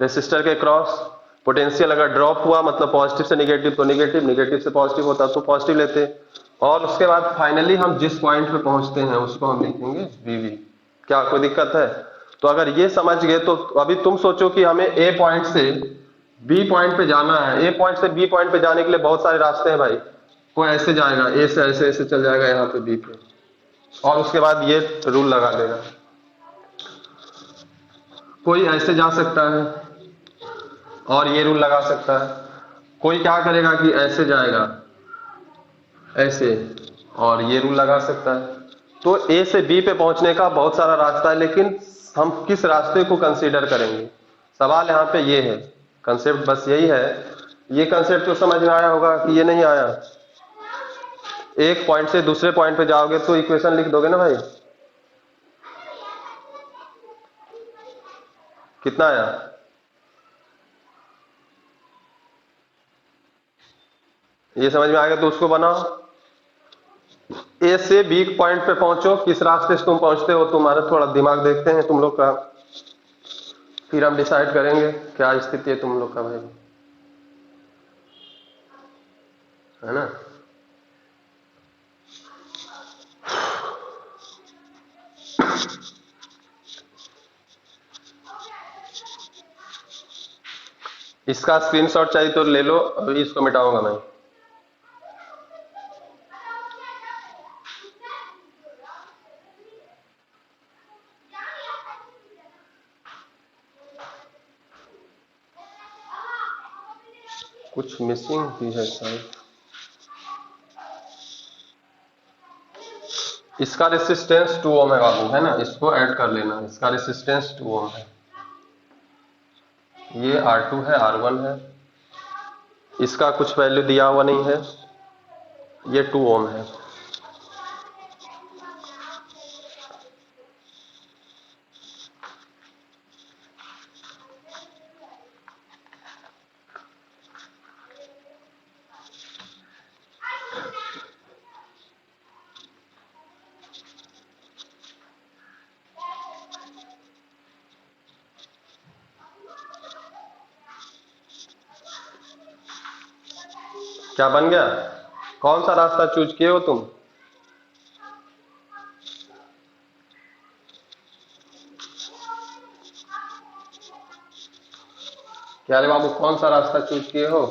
रेसिस्टर के क्रॉस पोटेंशियल अगर ड्रॉप हुआ मतलब पॉजिटिव से निगेटिव तो निगेटिव, निगेटिव से पॉजिटिव होता तो पॉजिटिव लेते, और उसके बाद फाइनली हम जिस पॉइंट पे पहुंचते हैं उसको हम लिखेंगे VB। क्या कोई दिक्कत है, तो अगर ये समझ गए तो अभी तुम सोचो कि हमें A पॉइंट से B पॉइंट पे जाना है, A पॉइंट से B पॉइंट पे जाने के लिए बहुत सारे रास्ते हैं भाई, कोई ऐसे जाएगा, A से ऐसे ऐसे चल जाएगा यहाँ पे B पे, और उसके बाद ये रूल लगा देगा, कोई ऐसे जा सकता है और ये रूल लगा सकता है, कोई क्या करेगा कि ऐसे जाएगा ऐसे और ये रूल लगा सकता है। तो A से B पे पहुंचने का बहुत सारा रास्ता है, लेकिन हम किस रास्ते को कंसीडर करेंगे, सवाल यहाँ पे ये है, कंसेप्ट बस यही है। ये कंसेप्ट तो समझ में आया होगा कि ये नहीं आया, एक पॉइंट से दूसरे पॉइंट पे जाओगे तो इक्वेशन लिख दोगे ना भाई, कितना आया, ये समझ में आ गया तो उसको बनाओ, A से B पॉइंट पे पहुंचो, किस रास्ते से तुम पहुंचते हो, तुम्हारा थोड़ा दिमाग देखते हैं तुम लोग का, फिर हम डिसाइड करेंगे क्या स्थिति है तुम लोग का भाई, है ना। इसका स्क्रीनशॉट चाहिए तो ले लो, अभी इसको मिटाऊंगा मैं। कुछ मिसिंग भी है शायद, इसका रेसिस्टेंस 2 ओम है बाबू, है ना, इसको ऐड कर लेना, इसका रेसिस्टेंस 2 ओम है, ये R2 है, R1 है, इसका कुछ वैल्यू दिया हुआ नहीं है, ये 2 ओम है। क्या बन गया, कौन सा रास्ता चूज किए हो तुम, क्या रे बाबू कौन सा रास्ता चूज किए हो,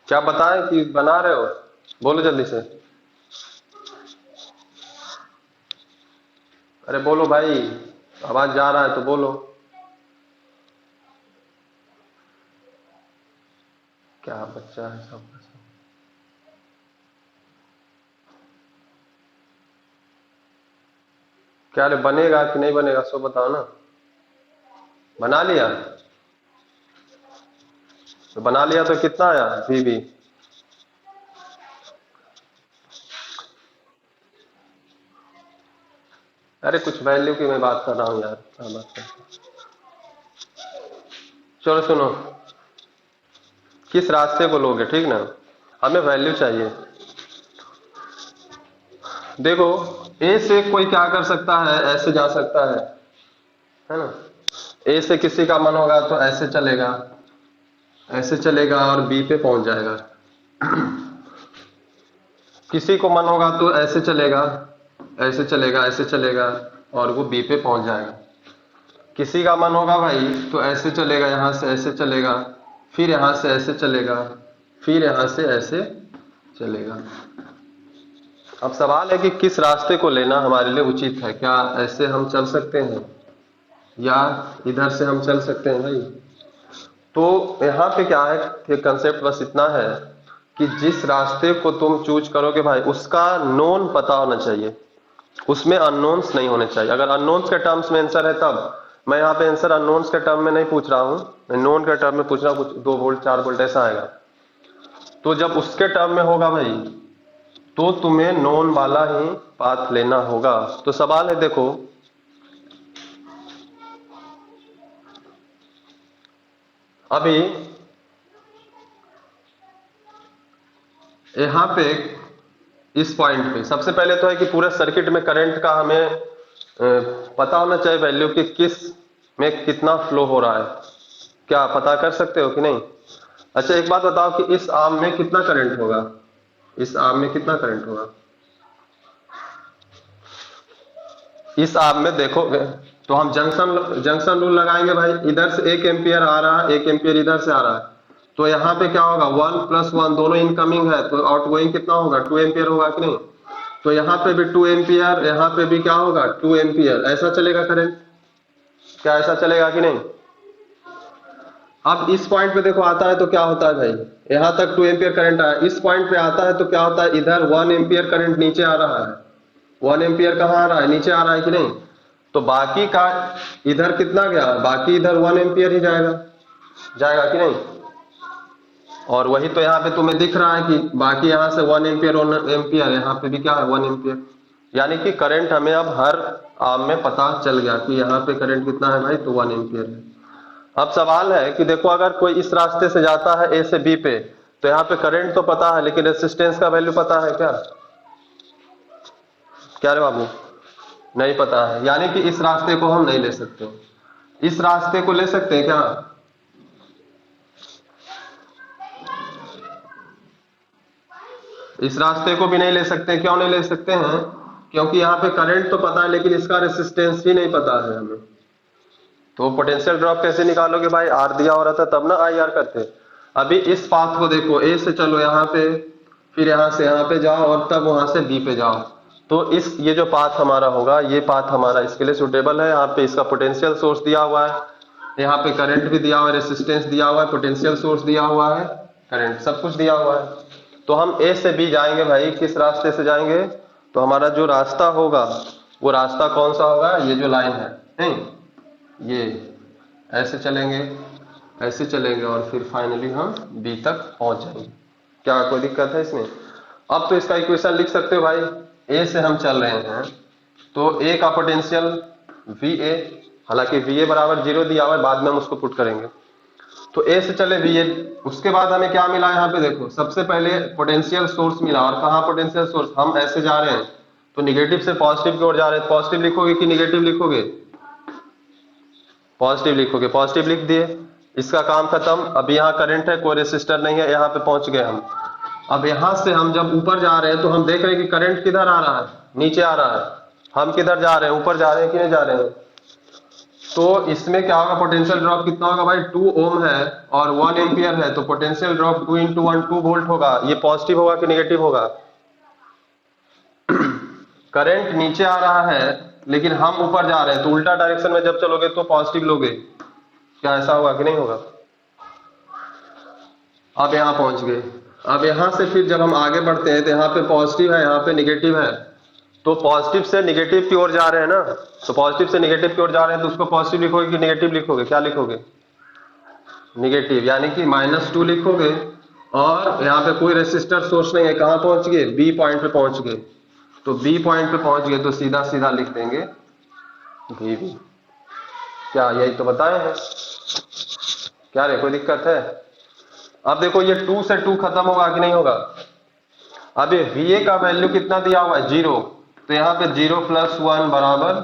क्या बताएं कि बना रहे हो, बोलो जल्दी से, अरे बोलो भाई, आवाज जा रहा है तो बोलो, क्या बच्चा है सब का सब। क्या रे बनेगा कि नहीं बनेगा सो बताओ ना, बना लिया, तो बना लिया तो कितना आया VB, अरे कुछ वैल्यू की मैं बात कर रहा हूँ यार, क्या बात कर, चलो सुनो, किस रास्ते को लोगे, ठीक ना, हमें वैल्यू चाहिए, देखो ए से कोई क्या कर सकता है, ऐसे जा सकता है ना। ए से किसी का मन होगा तो ऐसे चलेगा, ऐसे चलेगा और बी पे पहुंच जाएगा। किसी को मन होगा तो ऐसे चलेगा, ऐसे चलेगा, ऐसे चलेगा और वो बी पे पहुंच जाएगा। किसी का मन होगा भाई तो ऐसे चलेगा, यहां से ऐसे चलेगा, फिर यहां से ऐसे चलेगा, फिर यहां से ऐसे चलेगा। अब सवाल है कि किस रास्ते को लेना हमारे लिए उचित है। क्या ऐसे हम चल सकते हैं या इधर से हम चल सकते हैं भाई। तो यहाँ पे क्या है कि कंसेप्ट बस इतना है कि जिस रास्ते को तुम चूज करोगे भाई उसका नोन पता होना चाहिए, उसमें अननोन्स नहीं होने चाहिए। अगर अननोन्स के टर्म्स में आंसर है तब, मैं यहाँ पे आंसर अननोन्स के टर्म में नहीं पूछ रहा हूँ, मैं नोन के टर्म में पूछ रहा हूँ, कुछ 2 वोल्ट 4 वोल्ट ऐसा आएगा। तो जब उसके टर्म में होगा भाई तो तुम्हें नोन वाला ही पाथ लेना होगा। तो सवाल है देखो, अभी यहां पे इस पॉइंट पे सबसे पहले तो है कि पूरे सर्किट में करंट का हमें पता होना चाहिए वैल्यू कि किस में कितना फ्लो हो रहा है। क्या पता कर सकते हो कि नहीं। अच्छा एक बात बताओ कि इस आर्म में कितना करंट होगा, इस आर्म में कितना करंट होगा। इस आर्म में देखोगे तो हम जंक्शन जंक्शन रूल लगाएंगे भाई, इधर से 1 एम्पियर आ रहा है, 1 एम्पियर इधर से आ रहा है, तो यहाँ पे क्या होगा 1 + 1 दोनों इनकमिंग है, तो आउटगोइंग कितना होगा 2 एम्पियर होगा कि नहीं। तो यहाँ पे भी 2 एम्पियर, यहाँ पे भी क्या होगा 2 एम्पियर, ऐसा चलेगा करंट। क्या ऐसा चलेगा कि नहीं। अब इस पॉइंट पे देखो आता है तो क्या होता है भाई, यहाँ तक 2 एम्पियर करंट आया, इस पॉइंट पे आता है तो क्या होता है इधर 1 एम्पियर करंट नीचे आ रहा है। 1 एम्पियर कहाँ आ रहा है, नीचे आ रहा है कि नहीं। तो बाकी का इधर कितना गया, बाकी इधर 1 एम्पियर ही जाएगा, जाएगा कि नहीं। और वही तो यहाँ पे तुम्हें दिख रहा है कि बाकी यहाँ से 1 एम्पियर 1 एम्पियर, यहाँ पे भी क्या है 1 एम्पियर। यानी कि करंट हमें अब हर आर्म में पता चल गया कि यहाँ पे करंट कितना है भाई, तो 1 एम्पियर है। अब सवाल है कि देखो अगर कोई इस रास्ते से जाता है ए से बी पे, तो यहाँ पे करंट तो पता है लेकिन रेसिस्टेंस का वैल्यू पता है क्या, क्या रे बाबू, नहीं पता है। यानी कि इस रास्ते को हम नहीं ले सकते। इस रास्ते को ले सकते हैं क्या, इस रास्ते को भी नहीं ले सकते। क्यों नहीं ले सकते हैं, क्योंकि यहाँ पे करंट तो पता है लेकिन इसका रेसिस्टेंस ही नहीं पता है हमें। तो पोटेंशियल ड्रॉप कैसे निकालोगे भाई, आर दिया हो रहा था तब ना आई आर करते। अभी इस पाथ को देखो, ए से चलो यहाँ पे, फिर यहाँ से यहाँ पे जाओ और तब वहां से बी पे जाओ। तो इस ये जो पाथ हमारा होगा, ये पाथ हमारा इसके लिए सुटेबल है। यहाँ पे इसका पोटेंशियल सोर्स दिया हुआ है, यहाँ पे करंट भी दिया हुआ है, रेसिस्टेंस दिया हुआ है, पोटेंशियल सोर्स दिया हुआ है, करंट सब कुछ दिया हुआ है। तो हम ए से बी जाएंगे भाई, किस रास्ते से जाएंगे, तो हमारा जो रास्ता होगा वो रास्ता कौन सा होगा, ये जो लाइन है नहीं, ये ऐसे चलेंगे, ऐसे चलेंगे और फिर फाइनली हम बी तक पहुंच जाएंगे। क्या कोई दिक्कत है इसमें। अब तो इसका इक्वेशन लिख सकते हो भाई, ए से हम चल रहे हैं तो ए का पोटेंशियल वी ए, हालांकि वी ए बराबर 0 दिया हुआ है, बाद में हम उसको पुट करेंगे। तो ए से चले वी ए, उसके बाद हमें क्या मिला, यहाँ पे देखो सबसे पहले पोटेंशियल सोर्स मिला। और कहाँ पोटेंशियल सोर्स, हम ऐसे जा रहे हैं तो निगेटिव से पॉजिटिव की ओर जा रहे हैं। पॉजिटिव लिखोगे कि निगेटिव लिखोगे, पॉजिटिव लिखोगे, पॉजिटिव लिख दिए, इसका काम खत्म। अब यहाँ करंट है, कोई रेसिस्टर नहीं है, यहाँ पे पहुंच गए हम। अब यहाँ से हम जब ऊपर जा रहे हैं तो हम देख रहे हैं कि करंट किधर आ रहा है, नीचे आ रहा है। हम किधर जा रहे हैं, ऊपर जा रहे हैं कि नहीं जा रहे हैं। तो इसमें क्या होगा, पोटेंशियल ड्रॉप कितना होगा भाई, 2 ओम है और 1 एम्पियर है, तो पोटेंशियल ड्रॉप 2 × 1 2 वोल्ट होगा। ये पॉजिटिव होगा कि नेगेटिव होगा। करंट नीचे आ रहा है लेकिन हम ऊपर जा रहे हैं, तो उल्टा डायरेक्शन में जब चलोगे तो पॉजिटिव लोगे। क्या ऐसा होगा कि नहीं होगा। अब यहाँ पहुंच गए। अब यहाँ से फिर जब हम आगे बढ़ते हैं तो यहाँ पे पॉजिटिव है, यहाँ पे निगेटिव है, तो पॉजिटिव से निगेटिव की ओर जा रहे हैं ना, तो पॉजिटिव से निगेटिव की ओर जा रहे हैं तो उसको पॉजिटिव लिखोगे कि निगेटिव लिखोगे, क्या लिखोगे, निगेटिव, यानी कि -2 लिखोगे। और यहाँ पे कोई रेसिस्टर सोर्स नहीं है, कहाँ पहुंच गए, बी पॉइंट पे पहुंच गए। तो बी पॉइंट पे पहुंच गए तो सीधा सीधा लिख देंगे वी बी। क्या यही तो बताए हैं, क्या रे कोई दिक्कत है। अब देखो ये 2 से 2 खत्म होगा कि नहीं होगा। अब ये VA का वैल्यू कितना दिया हुआ है 0, तो यहाँ पे 0+1 बराबर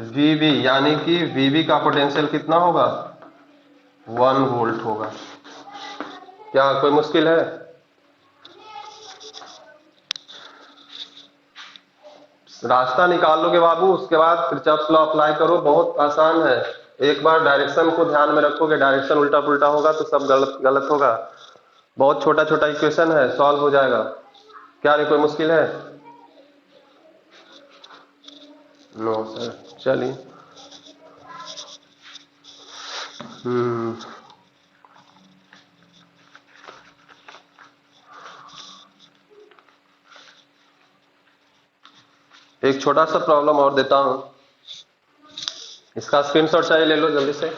VB, यानी कि VB का पोटेंशियल कितना होगा, 1 वोल्ट होगा। क्या कोई मुश्किल है? रास्ता निकाल लोगे बाबू, उसके बाद किरचॉफ लॉ अप्लाई करो, बहुत आसान है। एक बार डायरेक्शन को ध्यान में रखोगे, डायरेक्शन उल्टा पुल्टा होगा तो सब गलत गलत होगा। बहुत छोटा छोटा इक्वेशन है, सॉल्व हो जाएगा। क्या रे कोई मुश्किल है? नो सर, चलिए। हम्म एक छोटा सा प्रॉब्लम और देता हूं, इसका स्क्रीनशॉट चाहिए, ले लो जल्दी से।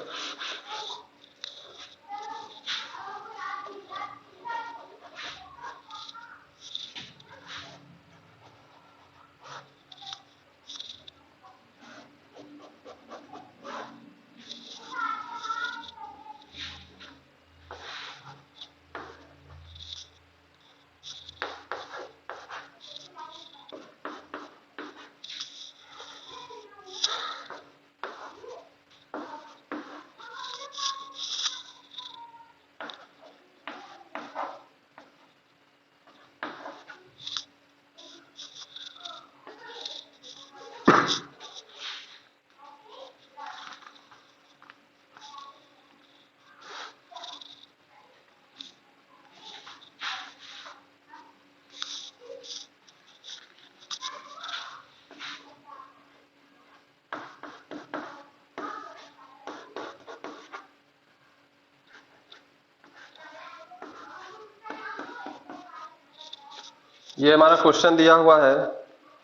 ये हमारा क्वेश्चन दिया हुआ है,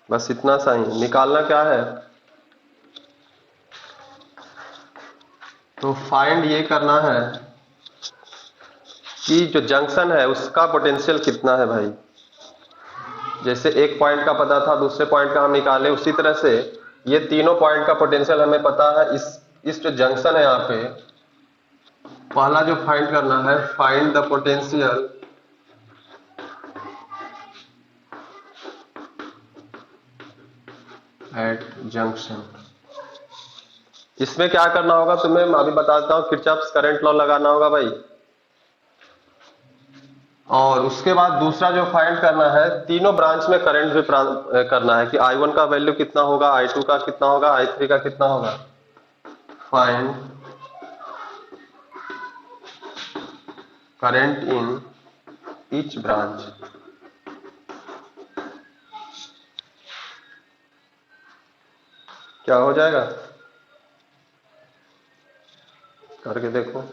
बस इतना सा ही निकालना क्या है। तो फाइंड ये करना है कि जो जंक्शन है उसका पोटेंशियल कितना है भाई। जैसे एक पॉइंट का पता था, दूसरे पॉइंट का हम निकाले, उसी तरह से ये तीनों पॉइंट का पोटेंशियल हमें पता है। इस जो जंक्शन है यहाँ पे, पहला जो फाइंड करना है, find the potential at junction. इसमें क्या करना होगा तुम्हें मैं अभी बताता हूँ, किरचॉफ्स करंट लॉ लगाना होगा भाई। और उसके बाद दूसरा जो फाइंड करना है, तीनों ब्रांच में करंट भी करना है कि I1 का वैल्यू कितना होगा, I2 का कितना होगा, I3 का कितना होगा। Find current in each branch. क्या हो जाएगा, करके देखो।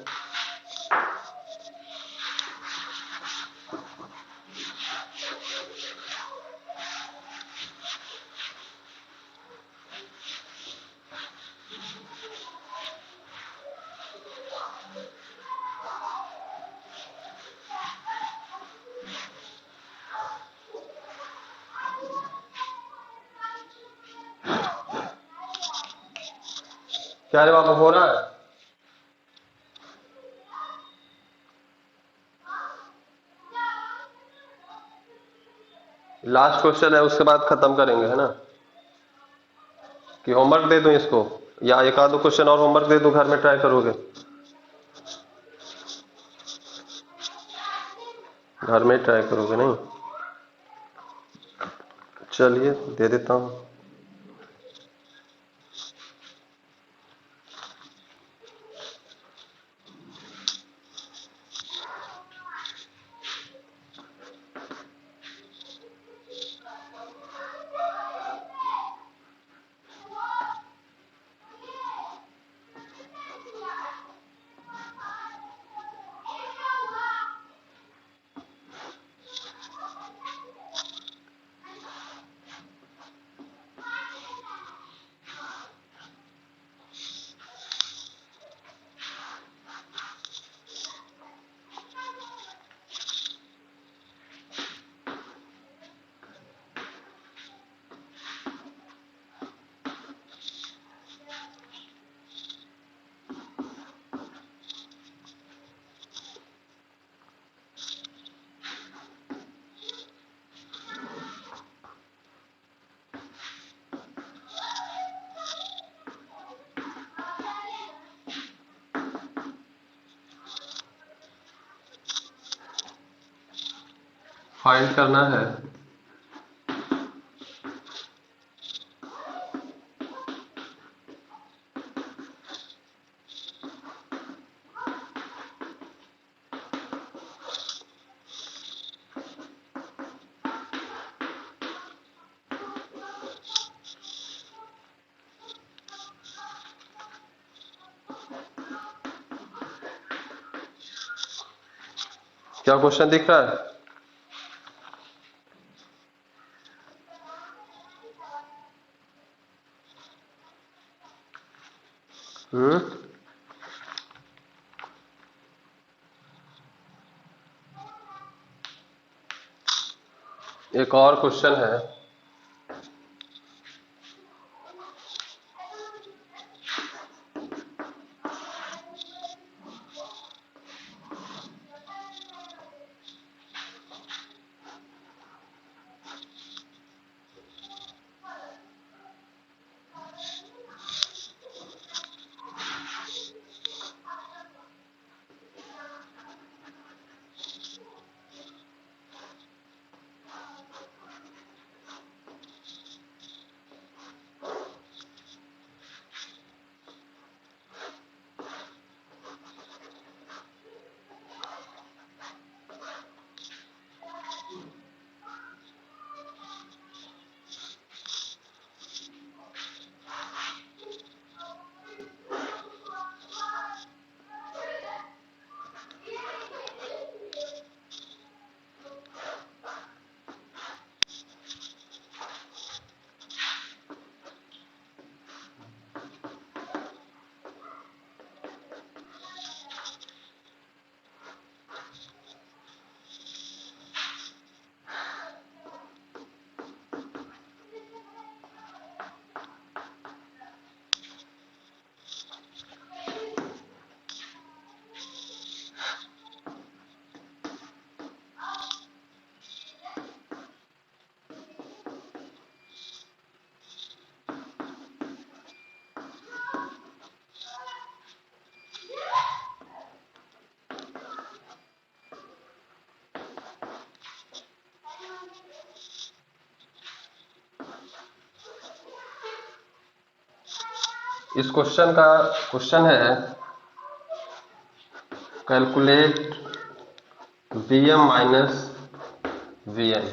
क्या रे बाबू, हो रहा है? लास्ट क्वेश्चन है, उसके बाद खत्म करेंगे, है ना? कि होमवर्क दे दूं इसको, या एक आधो क्वेश्चन और होमवर्क दे दूं, घर में ट्राई करोगे? घर में ट्राई करोगे नहीं? चलिए दे देता हूँ। फाइंड करना है क्या क्वेश्चन दिख रहा है? एक और क्वेश्चन है, इस क्वेश्चन का क्वेश्चन है कैलकुलेट Vm माइनस Vn।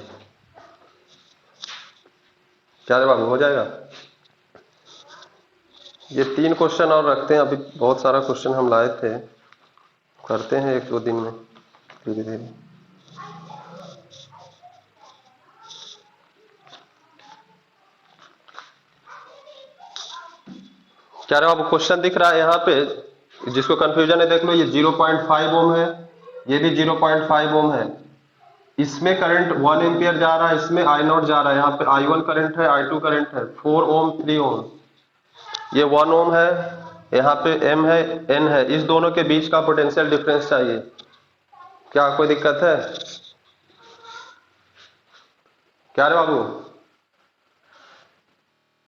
क्या रे बाबू, हो जाएगा? ये 3 क्वेश्चन और रखते हैं, अभी बहुत सारा क्वेश्चन हम लाए थे, करते हैं 1-2 दिन में धीरे धीरे। क्या रे बाबू, क्वेश्चन दिख रहा है यहाँ पे? जिसको कंफ्यूजन है देख लो, ये 0.5 ओम है, ये भी 0.5 ओम है। इसमें करंट 1 एम्पियर जा रहा है, इसमें I0 जा रहा है। यहाँ पे I1 करंट है, I2 करंट है। 4 ओम 3 ओम, ये 1 ओम है, यहाँ पे M है, N है। इस दोनों के बीच का पोटेंशियल डिफरेंस चाहिए। क्या कोई दिक्कत है? क्या रे बाबू?